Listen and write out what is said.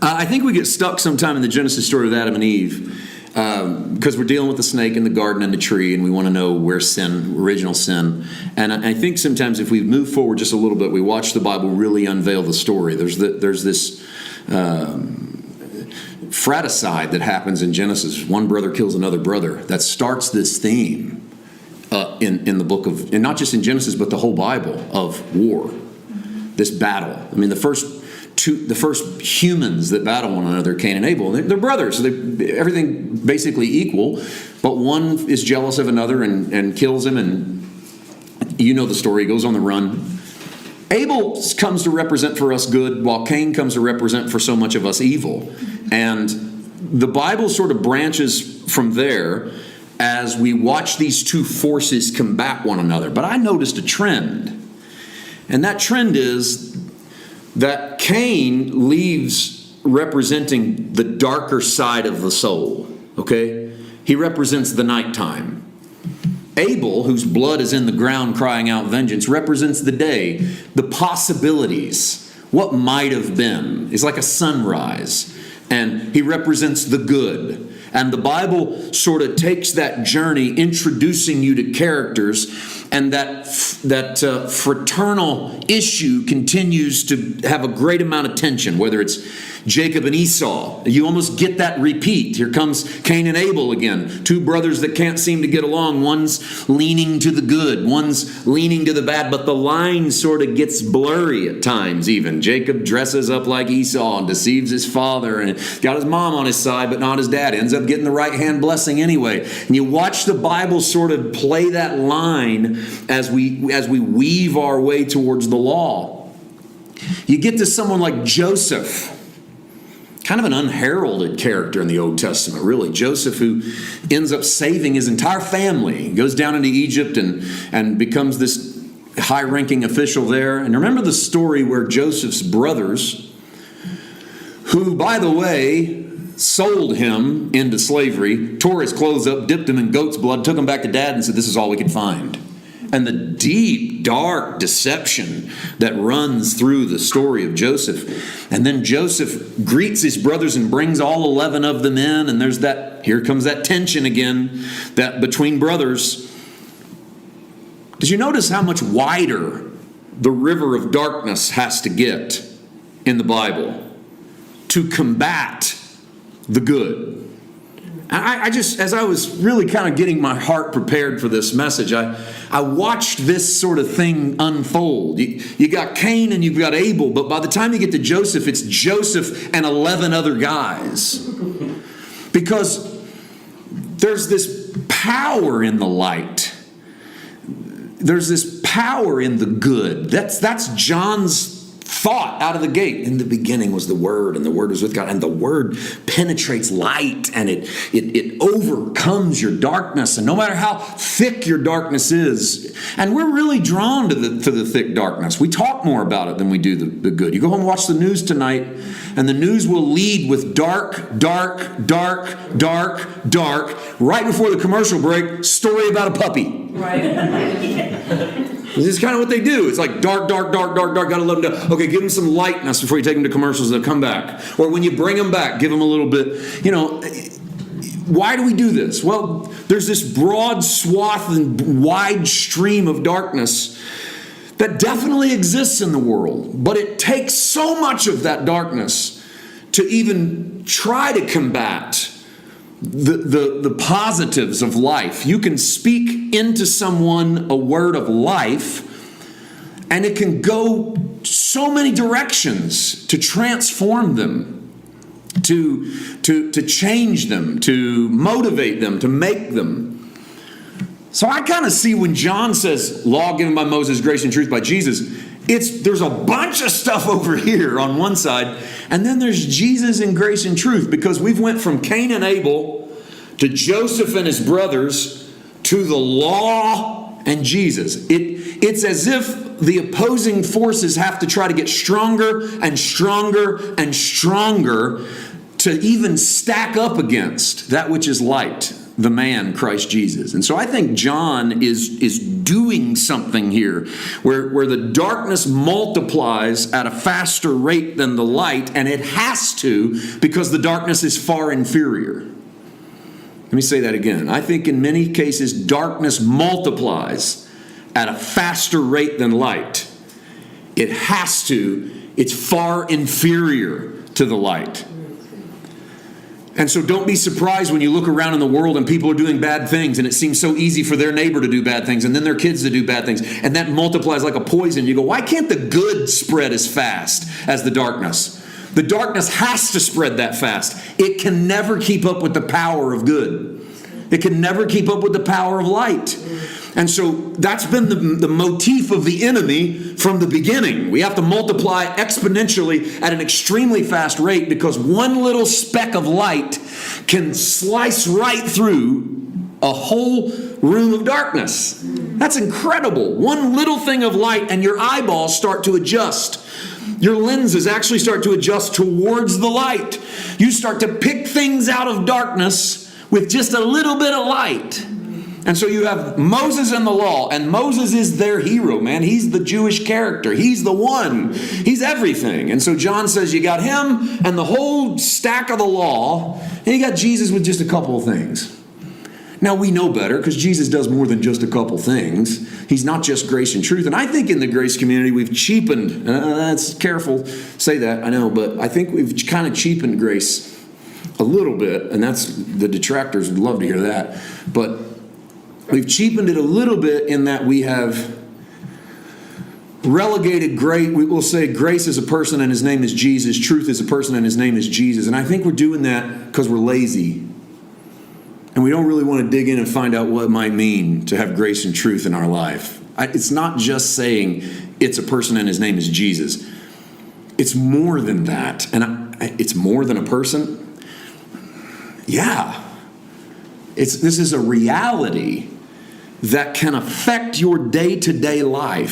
I think we get stuck sometime in the Genesis story of Adam and Eve because we're dealing with the snake in the garden and the tree, and we want to know where original sin. And I think sometimes if we move forward just a little bit, we watch the Bible really unveil the story. There's this fratricide that happens in Genesis. One brother kills another brother. That starts this theme in the book of, and not just in Genesis, but the whole Bible, of war. This battle. I mean, the first humans that battle one another, Cain and Abel, they're brothers. So everything basically equal, but one is jealous of another and kills him, and you know the story. He goes on the run. Abel comes to represent for us good, while Cain comes to represent for so much of us evil. And the Bible sort of branches from there as we watch these two forces combat one another. But I noticed a trend. And that trend is that Cain leaves representing the darker side of the soul. Okay? He represents the nighttime. Abel, whose blood is in the ground crying out vengeance, represents the day, the possibilities, what might have been. It's like a sunrise. And he represents the good. And the Bible sort of takes that journey, introducing you to characters, and that fraternal issue continues to have a great amount of tension, whether it's Jacob and Esau. You almost get that repeat. Here comes Cain and Abel again. Two brothers that can't seem to get along. One's leaning to the good. One's leaning to the bad. But the line sort of gets blurry at times even. Jacob dresses up like Esau and deceives his father and got his mom on his side but not his dad. Ends up getting the right hand blessing anyway. And you watch the Bible sort of play that line as we weave our way towards the law. You get to someone like Joseph. Kind of an unheralded character in the Old Testament, really. Joseph, who ends up saving his entire family. He goes down into Egypt and becomes this high-ranking official there. And remember the story where Joseph's brothers, who, by the way, sold him into slavery, tore his clothes up, dipped him in goat's blood, took him back to dad and said, "This is all we could find." And the deep, dark deception that runs through the story of Joseph. And then Joseph greets his brothers and brings all 11 of them in. And here comes that tension again, that between brothers. Did you notice how much wider the river of darkness has to get in the Bible to combat the good? I just, as I was really kind of getting my heart prepared for this message, I watched this sort of thing unfold. You got Cain and you've got Abel, but by the time you get to Joseph, it's Joseph and 11 other guys. Because there's this power in the light. There's this power in the good. That's John's thought out of the gate. In the beginning was the Word, and the Word was with God, and the Word penetrates light, and it overcomes your darkness, and no matter how thick your darkness is, and we're really drawn to the thick darkness. We talk more about it than we do the good. You go home and watch the news tonight, and the news will lead with dark, dark, dark, dark, dark. Right before the commercial break, story about a puppy. Right. This is kind of what they do. It's like dark, dark, dark, dark, dark. Got to let them know. Okay, give them some lightness before you take them to commercials. They'll come back. Or when you bring them back, give them a little bit. Why do we do this? Well, there's this broad swath and wide stream of darkness that definitely exists in the world. But it takes so much of that darkness to even try to combat the positives of life. You can speak into someone a word of life, and it can go so many directions to transform them, to change them, to motivate them, to make them. So I kind of see when John says, law given by Moses, grace and truth by Jesus, there's a bunch of stuff over here on one side, and then there's Jesus and grace and truth, because we've went from Cain and Abel to Joseph and his brothers to the law and Jesus. It's as if the opposing forces have to try to get stronger and stronger and stronger to even stack up against that which is light. the man, Christ Jesus. And so I think John is doing something here where the darkness multiplies at a faster rate than the light, and it has to, because the darkness is far inferior. Let me say that again. I think in many cases darkness multiplies at a faster rate than light. It has to. It's far inferior to the light. And so don't be surprised when you look around in the world and people are doing bad things, and it seems so easy for their neighbor to do bad things and then their kids to do bad things, and that multiplies like a poison. You go, why can't the good spread as fast as the darkness? The darkness has to spread that fast. It can never keep up with the power of good. It can never keep up with the power of light. And so that's been the motif of the enemy from the beginning. We have to multiply exponentially at an extremely fast rate, because one little speck of light can slice right through a whole room of darkness. That's incredible. One little thing of light and your eyeballs start to adjust. Your lenses actually start to adjust towards the light. You start to pick things out of darkness with just a little bit of light. And so you have Moses and the law, and Moses is their hero, man. He's the Jewish character. He's the one. He's everything. And so John says you got him and the whole stack of the law, and you got Jesus with just a couple of things. Now we know better, because Jesus does more than just a couple things. He's not just grace and truth. And I think in the grace community we've cheapened, that's careful, say that, I know, but I think we've kind of cheapened grace a little bit, and that's, the detractors would love to hear that. But we've cheapened it a little bit in that we have relegated grace. We will say grace is a person and his name is Jesus. Truth is a person and his name is Jesus. And I think we're doing that because we're lazy. And we don't really want to dig in and find out what it might mean to have grace and truth in our life. It's not just saying it's a person and his name is Jesus. It's more than that. And it's more than a person. Yeah. This is a reality that can affect your day-to-day life.